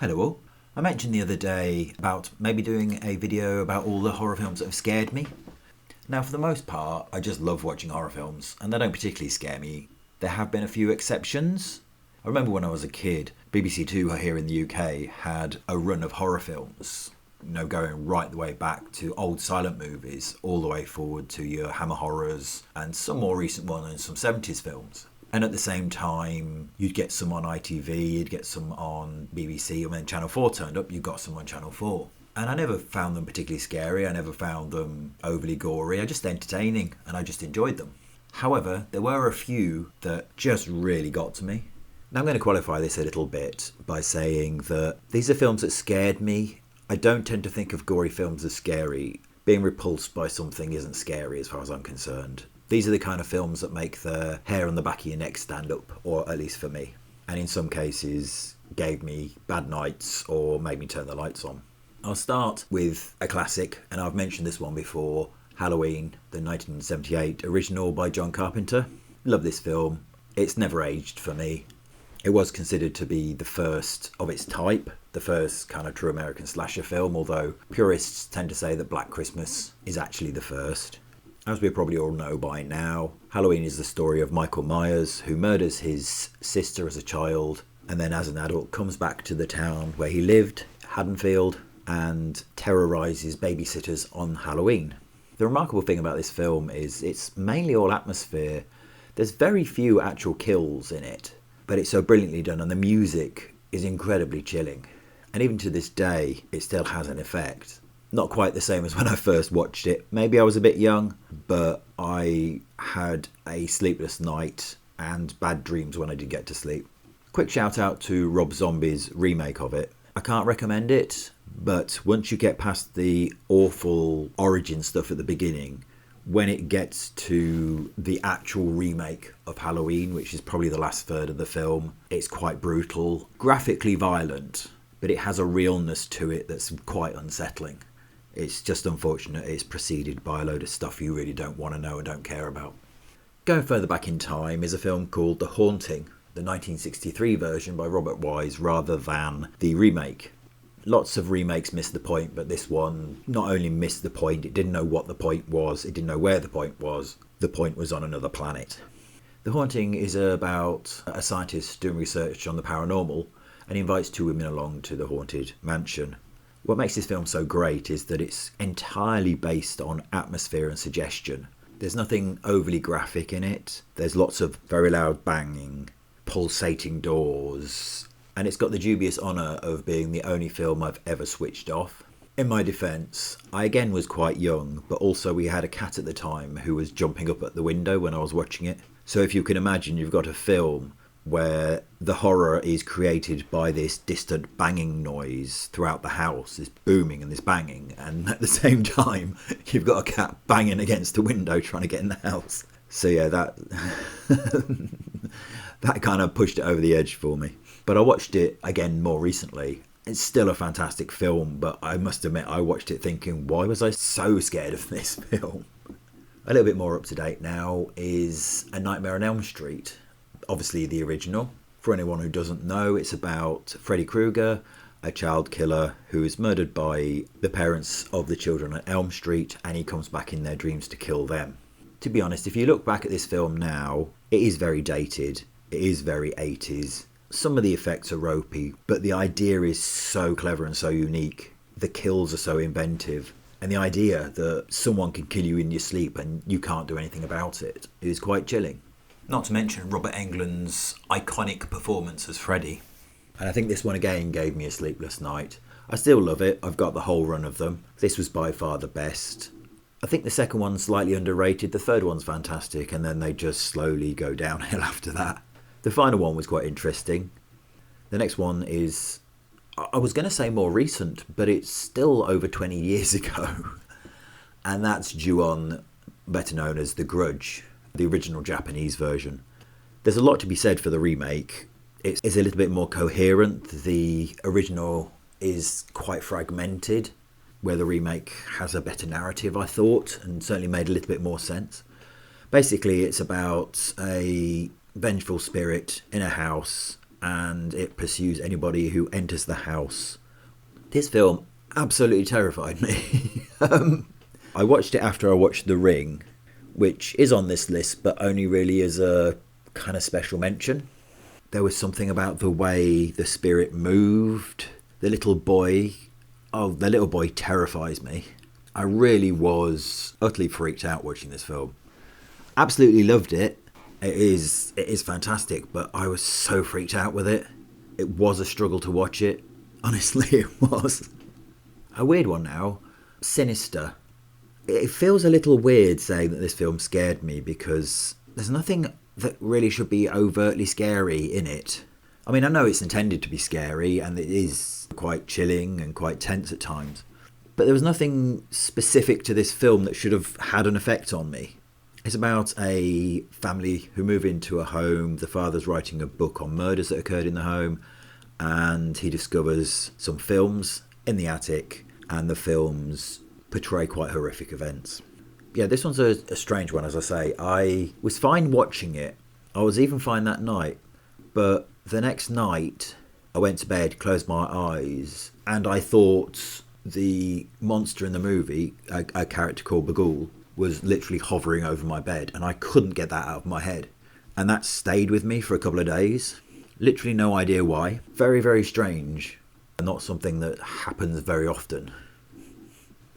Hello all. I mentioned the other day about maybe doing a video about all the horror films that have scared me. Now, for the most part, I just love watching horror films, and they don't particularly scare me. There have been a few exceptions. I remember when I was a kid, BBC Two here in the UK had a run of horror films, going right the way back to old silent movies, all the way forward to your Hammer horrors, and some more recent ones and some 70s films. And at the same time, you'd get some on ITV, you'd get some on BBC, and when Channel 4 turned up, you got some on Channel 4. And I never found them particularly scary, I never found them overly gory, I just entertaining, and I just enjoyed them. However, there were a few that just really got to me. Now I'm going to qualify this a little bit by saying that these are films that scared me. I don't tend to think of gory films as scary. Being repulsed by something isn't scary as far as I'm concerned. These are the kind of films that make the hair on the back of your neck stand up, or at least for me. And in some cases, gave me bad nights or made me turn the lights on. I'll start with a classic, and I've mentioned this one before, Halloween, the 1978 original by John Carpenter. Love this film. It's never aged for me. It was considered to be the first of its type, the first kind of true American slasher film, although purists tend to say that Black Christmas is actually the first. As we probably all know by now, Halloween is the story of Michael Myers, who murders his sister as a child and then as an adult comes back to the town where he lived, Haddonfield, and terrorises babysitters on Halloween. The remarkable thing about this film is it's mainly all atmosphere. There's very few actual kills in it, but it's so brilliantly done, and the music is incredibly chilling. And even to this day, it still has an effect. Not quite the same as when I first watched it. Maybe I was a bit young, but I had a sleepless night and bad dreams when I did get to sleep. Quick shout out to Rob Zombie's remake of it. I can't recommend it, but once you get past the awful origin stuff at the beginning, when it gets to the actual remake of Halloween, which is probably the last third of the film, it's quite brutal, graphically violent, but it has a realness to it that's quite unsettling. It's just unfortunate it's preceded by a load of stuff you really don't want to know and don't care about. Going further back in time is a film called The Haunting, the 1963 version by Robert Wise rather than the remake. Lots of remakes missed the point, but this one not only missed the point, it didn't know what the point was, it didn't know where the point was on another planet. The Haunting is about a scientist doing research on the paranormal and he invites two women along to the haunted mansion. What makes this film so great is that it's entirely based on atmosphere and suggestion. There's nothing overly graphic in it. There's lots of very loud banging, pulsating doors, and it's got the dubious honour of being the only film I've ever switched off. In my defence, I again was quite young, but also we had a cat at the time who was jumping up at the window when I was watching it. So if you can imagine, you've got a film where the horror is created by this distant banging noise throughout the house, this booming and this banging, and at the same time you've got a cat banging against the window trying to get in the house. So yeah, that that kind of pushed it over the edge for me. But I watched it again more recently. It's still a fantastic film, but I must admit I watched it thinking, why was I so scared of this film? A little bit more up to date now is A Nightmare on Elm Street. Obviously the original. For anyone who doesn't know, it's about Freddy Krueger, a child killer who is murdered by the parents of the children at Elm Street, and he comes back in their dreams to kill them. To be honest, if you look back at this film now, it is very dated, it is very 80s. Some of the effects are ropey, but the idea is so clever and so unique. The kills are so inventive, and the idea that someone can kill you in your sleep and you can't do anything about it is quite chilling. Not to mention Robert Englund's iconic performance as Freddy. And I think this one again gave me a sleepless night. I still love it, I've got the whole run of them. This was by far the best. I think the second one's slightly underrated, the third one's fantastic, and then they just slowly go downhill after that. The final one was quite interesting. The next one is, I was going to say more recent, but it's still over 20 years ago. And that's Ju-on, better known as The Grudge, the original Japanese version. There's a lot to be said for the remake. It's a little bit more coherent. The original is quite fragmented, where the remake has a better narrative, I thought, and certainly made a little bit more sense. Basically, it's about a vengeful spirit in a house and it pursues anybody who enters the house. This film absolutely terrified me. I watched it after I watched The Ring, which is on this list, but only really as a kind of special mention. There was something about the way the spirit moved. The little boy terrifies me. I really was utterly freaked out watching this film. Absolutely loved it. It is fantastic, but I was so freaked out with it. It was a struggle to watch it. Honestly, it was. A weird one now. Sinister. It feels a little weird saying that this film scared me because there's nothing that really should be overtly scary in it. I mean, I know it's intended to be scary and it is quite chilling and quite tense at times, but there was nothing specific to this film that should have had an effect on me. It's about a family who move into a home. The father's writing a book on murders that occurred in the home, and he discovers some films in the attic, and the films portray quite horrific events. Yeah, this one's a strange one, as I say. I was fine watching it. I was even fine that night. But the next night, I went to bed, closed my eyes, and I thought the monster in the movie, a character called Bagul, was literally hovering over my bed, and I couldn't get that out of my head. And that stayed with me for a couple of days. Literally no idea why. Very, very strange. Not something that happens very often.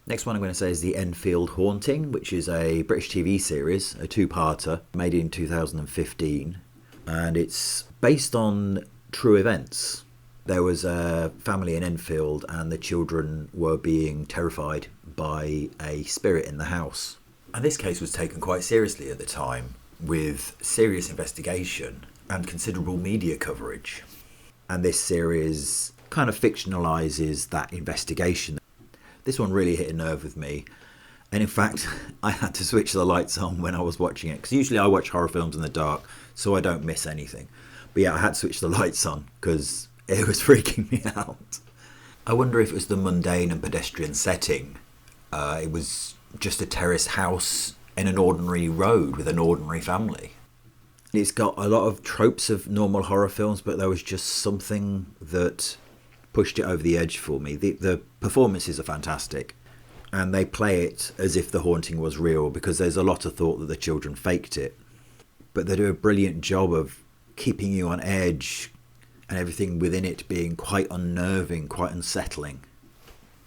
Next one I'm going to say is the Enfield Haunting, which is a British TV series, a two-parter, made in 2015. And it's based on true events. There was a family in Enfield and the children were being terrified by a spirit in the house. And this case was taken quite seriously at the time, with serious investigation and considerable media coverage. And this series kind of fictionalises that investigation. This one really hit a nerve with me. And in fact, I had to switch the lights on when I was watching it, because usually I watch horror films in the dark so I don't miss anything. But yeah, I had to switch the lights on because it was freaking me out. I wonder if it was the mundane and pedestrian setting. It was just a terrace house in an ordinary road with an ordinary family. It's got a lot of tropes of normal horror films, but there was just something that pushed it over the edge for me. The performances are fantastic, and they play it as if the haunting was real, because there's a lot of thought that the children faked it. But they do a brilliant job of keeping you on edge, and everything within it being quite unnerving, quite unsettling.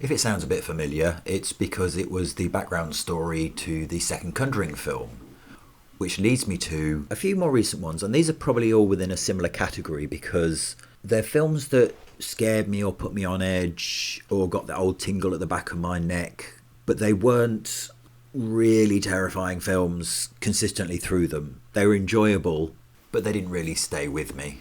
If it sounds a bit familiar, it's because it was the background story to the second Conjuring film, which leads me to a few more recent ones, and these are probably all within a similar category because they're films that scared me or put me on edge or got the old tingle at the back of my neck, but they weren't really terrifying films consistently through them. They were enjoyable, but they didn't really stay with me.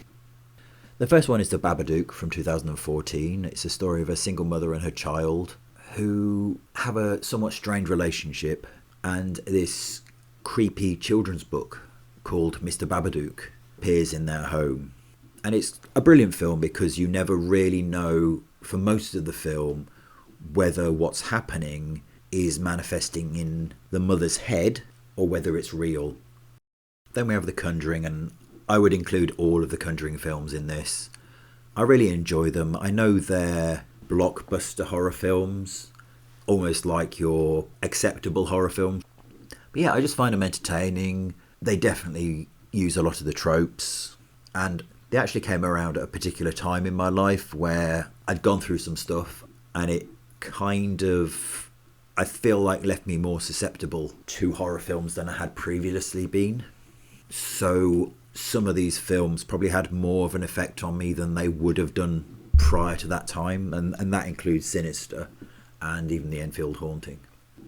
The first one is The Babadook from 2014. It's a story of a single mother and her child who have a somewhat strange relationship, and this creepy children's book called Mr. Babadook appears in their home. And it's a brilliant film because you never really know for most of the film whether what's happening is manifesting in the mother's head or whether it's real. Then we have The Conjuring, and I would include all of the Conjuring films in this. I really enjoy them. I know they're blockbuster horror films, almost like your acceptable horror films. But yeah, I just find them entertaining. They definitely use a lot of the tropes, and they actually came around at a particular time in my life where I'd gone through some stuff, and it kind of, I feel like, left me more susceptible to horror films than I had previously been. So some of these films probably had more of an effect on me than they would have done prior to that time, and that includes Sinister and even the Enfield Haunting.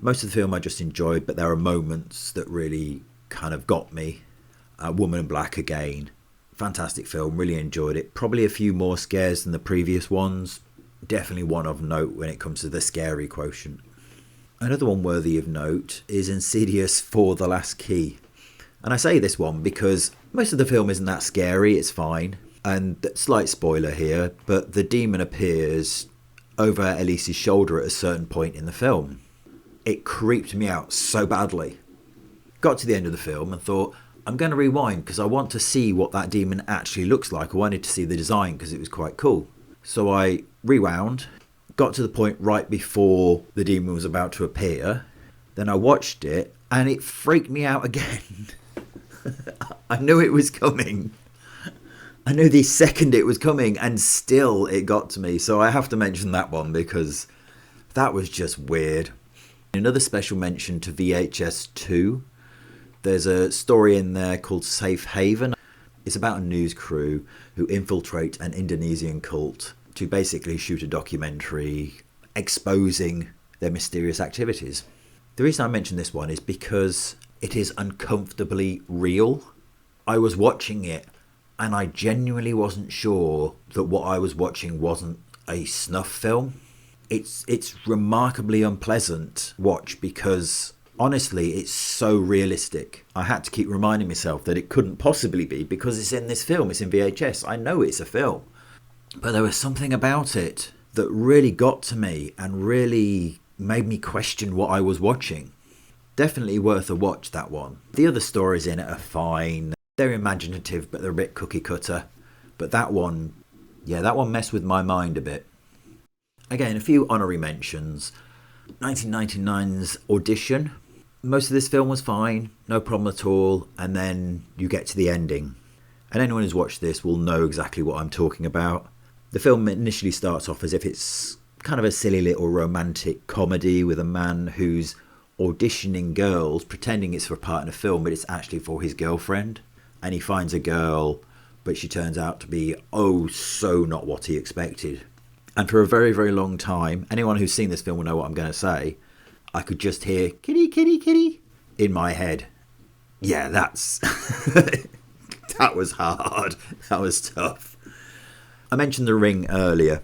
Most of the film I just enjoyed, but there are moments that really kind of got me. Woman in Black again. Fantastic film, really enjoyed it. Probably a few more scares than the previous ones. Definitely one of note when it comes to the scary quotient. Another one worthy of note is Insidious for the Last Key. And I say this one because most of the film isn't that scary, it's fine. And slight spoiler here, but the demon appears over Elise's shoulder at a certain point in the film. It creeped me out so badly. Got to the end of the film and thought, I'm going to rewind because I want to see what that demon actually looks like. I wanted to see the design because it was quite cool. So I rewound, got to the point right before the demon was about to appear. Then I watched it and it freaked me out again. I knew it was coming. I knew the second it was coming, and still it got to me. So I have to mention that one because that was just weird. Another special mention to VHS 2. There's a story in there called Safe Haven. It's about a news crew who infiltrate an Indonesian cult to basically shoot a documentary exposing their mysterious activities. The reason I mention this one is because it is uncomfortably real. I was watching it and I genuinely wasn't sure that what I was watching wasn't a snuff film. It's remarkably unpleasant watch because honestly it's so realistic. I had to keep reminding myself that it couldn't possibly be because it's in this film, it's in VHS. I know it's a film. But there was something about it that really got to me and really made me question what I was watching. Definitely worth a watch, that one. The other stories in it are fine. They're imaginative, but they're a bit cookie cutter. But that one messed with my mind a bit. Again, a few honorary mentions. 1999's Audition. Most of this film was fine, no problem at all. And then you get to the ending. And anyone who's watched this will know exactly what I'm talking about. The film initially starts off as if it's kind of a silly little romantic comedy with a man who's auditioning girls, pretending it's for a part in a film, but it's actually for his girlfriend. And he finds a girl, but she turns out to be so not what he expected. And for a very, very long time, anyone who's seen this film will know what I'm going to say, I could just hear kitty, kitty, kitty in my head. Yeah, that's... that was hard. That was tough. I mentioned The Ring earlier.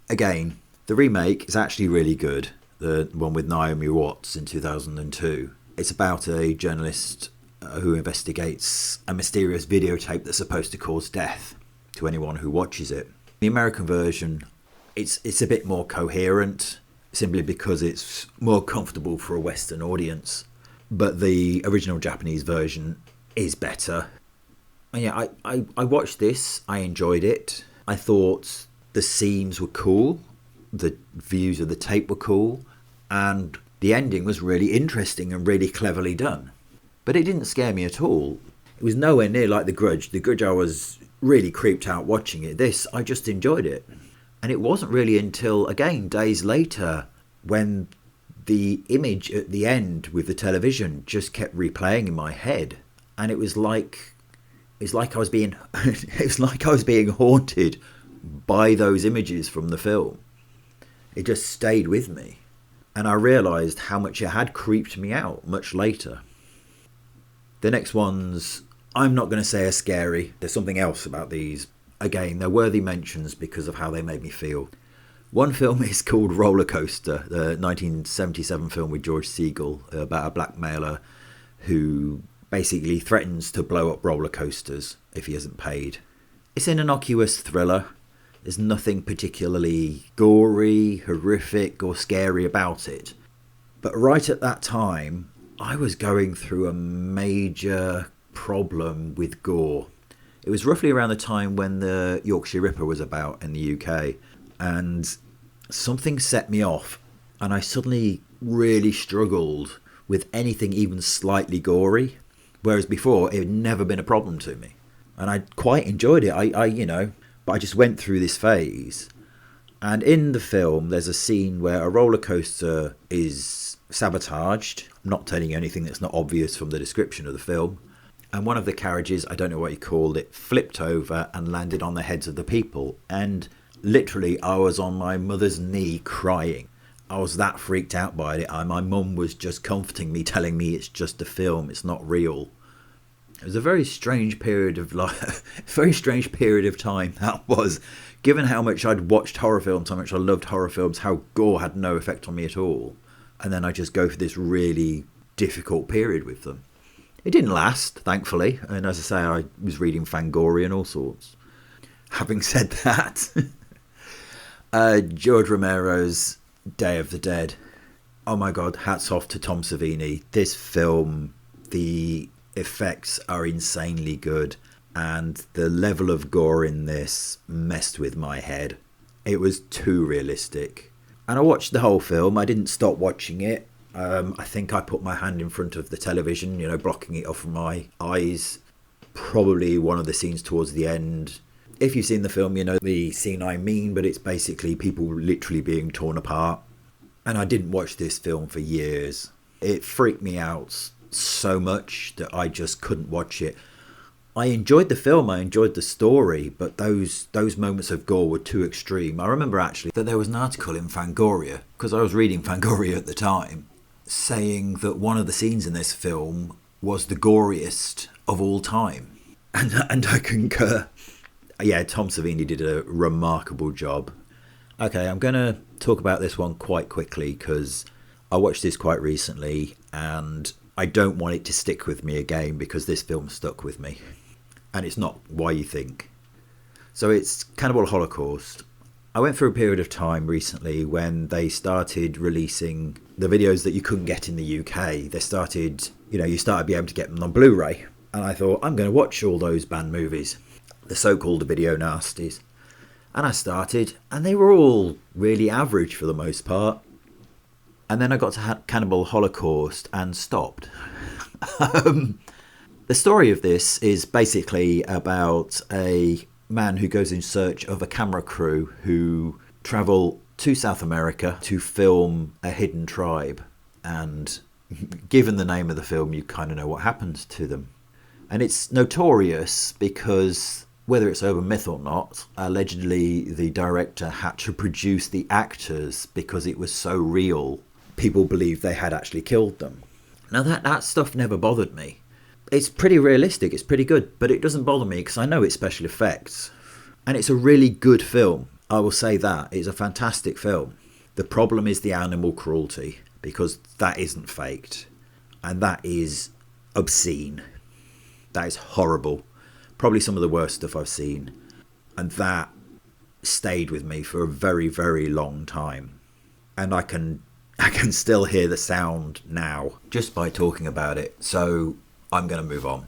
Again, the remake is actually really good. The one with Naomi Watts in 2002. It's about a journalist who investigates a mysterious videotape that's supposed to cause death to anyone who watches it. The American version, it's a bit more coherent, simply because it's more comfortable for a Western audience. But the original Japanese version is better. And yeah, I watched this, I enjoyed it. I thought the scenes were cool, the views of the tape were cool, and the ending was really interesting and really cleverly done. But it didn't scare me at all. It was nowhere near like The Grudge. The Grudge, I was really creeped out watching it. This, I just enjoyed it. And it wasn't really until, again, days later, when the image at the end with the television just kept replaying in my head. And it was like I was being haunted by those images from the film. It just stayed with me. And I realised how much it had creeped me out much later. The next ones, I'm not going to say are scary. There's something else about these. Again, they're worthy mentions because of how they made me feel. One film is called Roller Coaster, the 1977 film with George Segal about a blackmailer who basically threatens to blow up roller coasters if he isn't paid. It's an innocuous thriller. There's nothing particularly gory, horrific or scary about it. But right at that time, I was going through a major problem with gore. It was roughly around the time when the Yorkshire Ripper was about in the UK, and something set me off, and I suddenly really struggled with anything even slightly gory, whereas before it had never been a problem to me. And I quite enjoyed it. But I just went through this phase. And in the film, there's a scene where a roller coaster is sabotaged. I'm not telling you anything that's not obvious from the description of the film. And one of the carriages, I don't know what he called it, flipped over and landed on the heads of the people. And literally, I was on my mother's knee crying. I was that freaked out by it. My mum was just comforting me, telling me it's just a film, it's not real. It was a very strange period of time that was, given how much I'd watched horror films, how much I loved horror films, how gore had no effect on me at all. And then I just go for this really difficult period with them. It didn't last, thankfully. And as I say, I was reading Fangoria and all sorts. Having said that, George Romero's Day of the Dead. Oh my God, hats off to Tom Savini. This film, the effects are insanely good, and the level of gore in this messed with my head. It was too realistic. And I watched the whole film. I didn't stop watching it. I think I put my hand in front of the television, blocking it off from my eyes. Probably one of the scenes towards the end. If you've seen the film, you know the scene I mean, but it's basically people literally being torn apart. And I didn't watch this film for years. It freaked me out so much that I just couldn't watch it. I enjoyed the film, I enjoyed the story, but those moments of gore were too extreme. I remember actually that there was an article in Fangoria, because I was reading Fangoria at the time, saying that one of the scenes in this film was the goriest of all time. And I concur. Yeah, Tom Savini did a remarkable job. Okay, I'm going to talk about this one quite quickly because I watched this quite recently and I don't want it to stick with me again because this film stuck with me. And it's not why you think. So it's Cannibal Holocaust. I went through a period of time recently when they started releasing the videos that you couldn't get in the UK. They started, you started being able to get them on Blu-ray. And I thought, I'm going to watch all those banned movies, the so-called video nasties. And I started, and they were all really average for the most part. And then I got to Cannibal Holocaust and stopped. The story of this is basically about a man who goes in search of a camera crew who travel to South America to film a hidden tribe. And given the name of the film, you kind of know what happens to them. And it's notorious because, whether it's urban myth or not, allegedly the director had to produce the actors because it was so real. People believed they had actually killed them. Now that stuff never bothered me. It's pretty realistic, it's pretty good, but it doesn't bother me because I know it's special effects. And it's a really good film, I will say that. It's a fantastic film. The problem is the animal cruelty, because that isn't faked. And that is obscene. That is horrible. Probably some of the worst stuff I've seen. And that stayed with me for a very, very long time. And I can still hear the sound now just by talking about it. So I'm going to move on.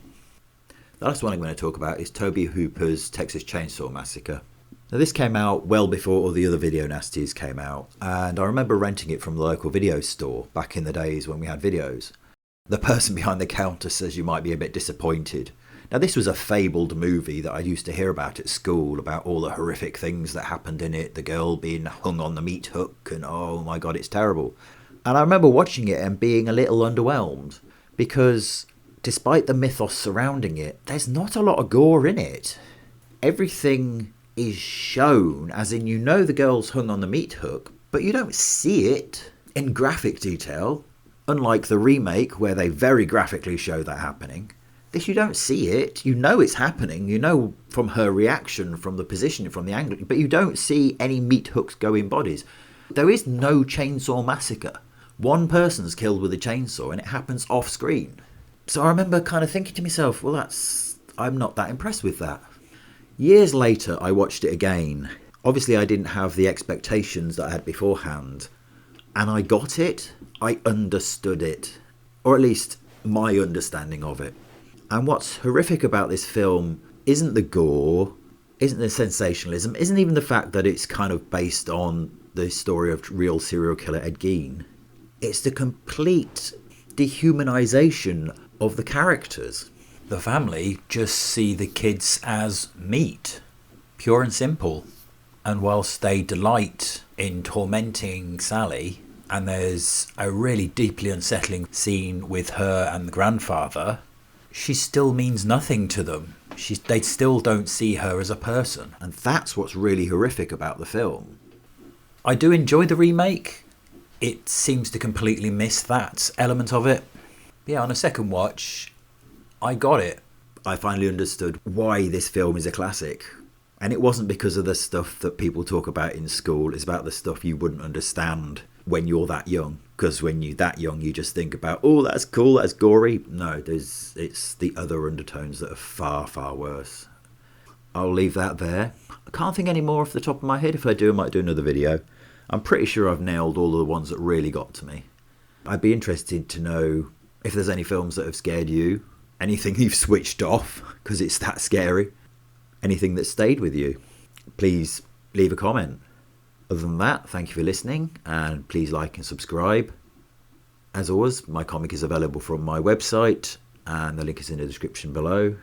The last one I'm going to talk about is Tobe Hooper's Texas Chainsaw Massacre. Now this came out well before all the other video nasties came out, and I remember renting it from the local video store back in the days when we had videos. The person behind the counter says you might be a bit disappointed. Now this was a fabled movie that I used to hear about at school, about all the horrific things that happened in it, the girl being hung on the meat hook, and oh my god, it's terrible. And I remember watching it and being a little underwhelmed, because despite the mythos surrounding it, there's not a lot of gore in it. Everything is shown, as in the girl's hung on the meat hook, but you don't see it in graphic detail, unlike the remake where they very graphically show that happening. This, you don't see it, you know it's happening, you know from her reaction, from the position, from the angle, but you don't see any meat hooks go in bodies. There is no chainsaw massacre. One person's killed with a chainsaw and it happens off screen. So I remember kind of thinking to myself, well, I'm not that impressed with that. Years later, I watched it again. Obviously, I didn't have the expectations that I had beforehand. And I got it. I understood it. Or at least my understanding of it. And what's horrific about this film isn't the gore, isn't the sensationalism, isn't even the fact that it's kind of based on the story of real serial killer Ed Gein. It's the complete dehumanization of the characters. The family just see the kids as meat, pure and simple. And whilst they delight in tormenting Sally, and there's a really deeply unsettling scene with her and the grandfather, she still means nothing to them. They still don't see her as a person. And that's what's really horrific about the film. I do enjoy the remake. It seems to completely miss that element of it. Yeah, on a second watch, I got it. I finally understood why this film is a classic. And it wasn't because of the stuff that people talk about in school. It's about the stuff you wouldn't understand when you're that young. Because when you're that young, you just think about, oh, that's cool, that's gory. No, it's the other undertones that are far, far worse. I'll leave that there. I can't think any more off the top of my head. If I do, I might do another video. I'm pretty sure I've nailed all of the ones that really got to me. I'd be interested to know if there's any films that have scared you. anything you've switched off because it's that scary, anything that stayed with you, please leave a comment. Other than that, thank you for listening, and please like and subscribe. As always, my comic is available from my website, and the link is in the description below.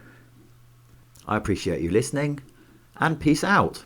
I appreciate you listening, and peace out.